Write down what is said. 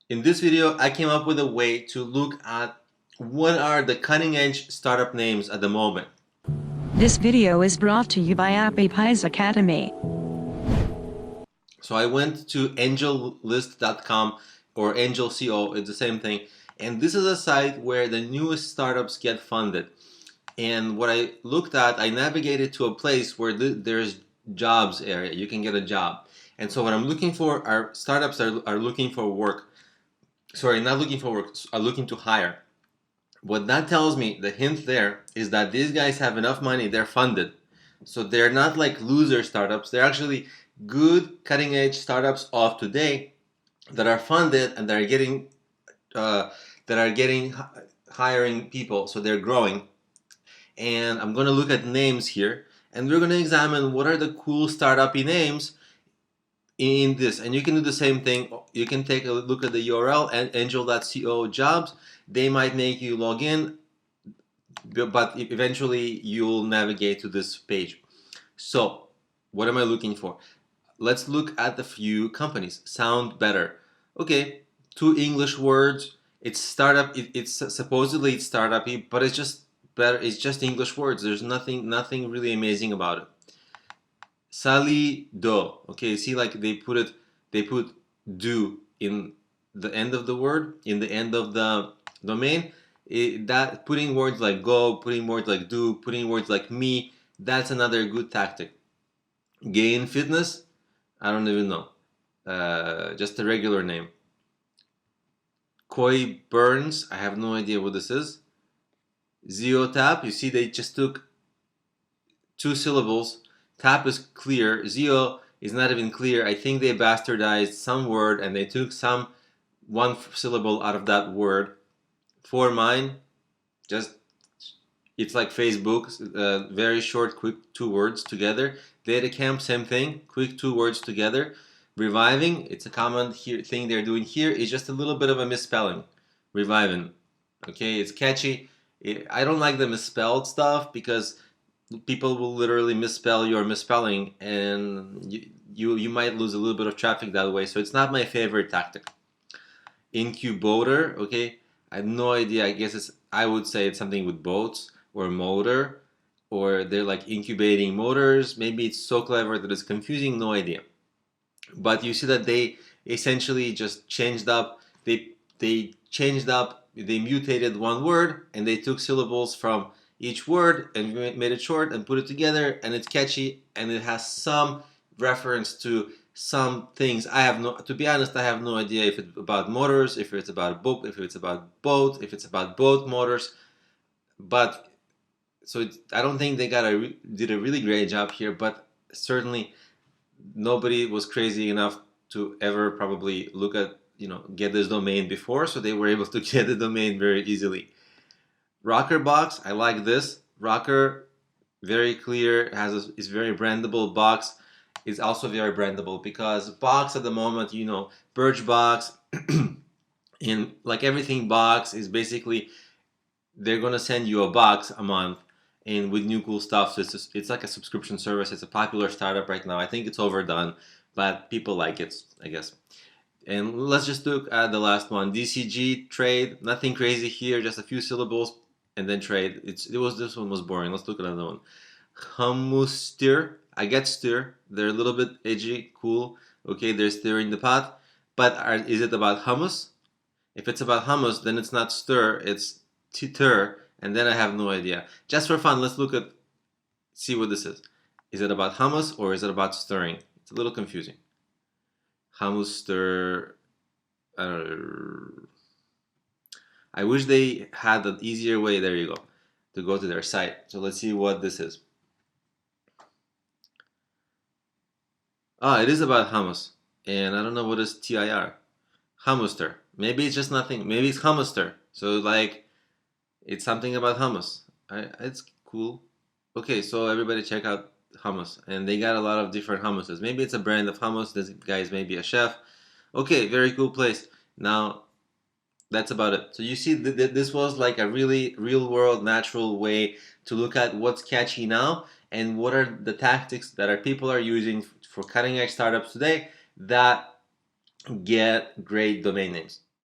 In this video, I came up with a way to look at what are the cutting edge startup names at the moment. This video is brought to you by Appy Pie Academy. So I went to AngelList.com or AngelCO, it's the same thing. And this is a site where the newest startups get funded. And what I looked at, I navigated to a place where there's jobs area. You can get a job. And so what I'm looking for are startups are looking for work. Sorry, not looking for work, are looking to hire. What that tells me, the hint there, is that these guys have enough money, they're funded. So they're not like loser startups, they're actually good cutting edge startups of today that are funded and that are getting hiring people, so they're growing. And I'm going to look at names here, and we're going to examine what are the cool startup-y names in this. And you can do the same thing. You can take a look at the URL and angel.co jobs. They might make you log in, but eventually you'll navigate to this page. So what am I looking for? Let's look at the few companies. Sound better. Okay, 2 English words. It's startup. It's supposedly it's startup-y, but it's just better. It's just English words. There's nothing really amazing about it. Sali do. Okay, see, like they put do in the end of the word, in the end of the domain. That putting words like go, putting words like do, putting words like me, that's another good tactic. Gain fitness, I don't even know. Just a regular name. Koi Burns, I have no idea what this is. Zio Tap, you see they just took 2 syllables. Tap is clear. Zio is not even clear. I think they bastardized some word and they took some one syllable out of that word. For mine, just it's like Facebook, very short, quick 2 words together. Data camp, same thing, quick 2 words together. Reviving, it's a common thing they're doing here. It's just a little bit of a misspelling. Reviving, okay, it's catchy. I don't like the misspelled stuff because people will literally misspell your misspelling, and you might lose a little bit of traffic that way. So it's not my favorite tactic. Incubator, okay, I have no idea. I would say it's something with boats or motor, or they're like incubating motors. Maybe it's so clever that it's confusing. No idea. But you see that they essentially just changed up. They changed up. They mutated one word and they took syllables from each word and made it short and put it together, and it's catchy and it has some reference to some things. To be honest, I have no idea if it's about motors, if it's about boat, if it's about boat motors. But so I don't think they did a really great job here, but certainly nobody was crazy enough to ever probably look at, get this domain before, so they were able to get the domain very easily. Rocker box, I like this. Rocker, very clear, is very brandable. Box is also very brandable because box at the moment, Birchbox, in like everything box is basically they're gonna send you a box a month and with new cool stuff. So it's like a subscription service. It's a popular startup right now. I think it's overdone, but people like it, I guess. And let's just look at the last one. DCG trade, nothing crazy here, just a few syllables and then trade. This one was boring. Let's look at another one. Hummus stir. I get stir. They're a little bit edgy, cool. Okay, they're stirring the pot. But is it about hummus? If it's about hummus, then it's not stir, it's titter, and then I have no idea. Just for fun, let's see what this is. Is it about hummus or is it about stirring? It's a little confusing. Hummus stir. I wish they had an easier way. There you go, to go to their site. So let's see what this is. It is about hummus, and I don't know what is TIR. Hummuster. Maybe it's just nothing. Maybe it's hummuster. So like, it's something about hummus. It's cool. Okay, so everybody check out hummus, and they got a lot of different hummuses. Maybe it's a brand of hummus. This guy is maybe a chef. Okay, very cool place. Now, that's about it. So you see, this was like a really real world, natural way to look at what's catchy now and what are the tactics that people are using for cutting edge startups today that get great domain names.